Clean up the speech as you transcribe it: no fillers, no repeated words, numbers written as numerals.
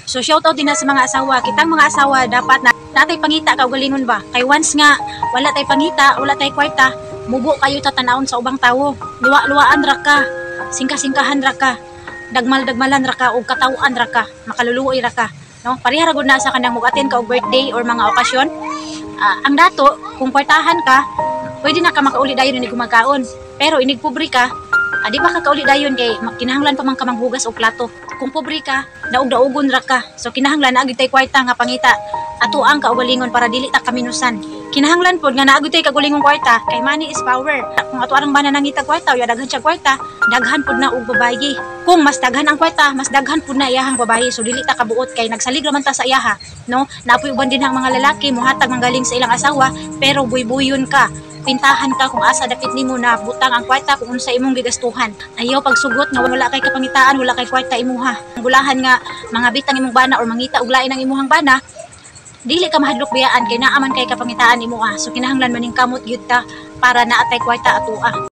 So shout out din na sa mga asawa. Kitang mga asawa dapat na natay pangita kaugalingon ba? Kay once nga wala tay pangita, wala tay kwarta, mubo kayo tatanawon sa ubang tawo. Luwa-luwaan ra ka, singka-singkahan ra ka, dagmal-dagmalan ra ka og katawuan ra ka, makaluluoy ra ka. No? Pareha ra gud na sa kanang mag-attend ka og birthday or mga okasyon. Ang dato, kung kwartahan ka, pwede na ka makauli dayon inig kumakaon. Pero inig pobre ka, di ba kakauli dayon kay kinahanglan pa man ka manghugas og plato. Kung pobre ka, daog-daogon ra ka. So kinahanglan na agid tay kwarta nga pangita. Ato ang kaugalingon para dili ta kaminusan. Kinahanglan pod nga naagid tay kagulingong kwarta kay money is power. Kung ato arang bana nangita kwarta o daghan siya kwarta, daghan pod na og babayi. Kung mas daghan ang kwarta, mas daghan pod na iyahang babayi. So dili ta kabuot kay nagsalig raman ta sa iyaha, no? Napoy uban din ang mga lalaki mohatag manggaling sa ilang asawa, pero buy-buyon ka. Pintahan ka kung asa dapit nimo na butang ang kwarta kung unsa imong gigastuhan. Ayaw pagsugot nga wala kay kapangitaan, wala kay kwarta imuha. Ang gulahan nga mga bitang imong bana or mangita og lain ang imuhang bana, dili ka mahadlok biyaan kay naaman kay kapangitaan imuha. So kinahanglan maning kamot gyud ta para naatay kwarta atoa.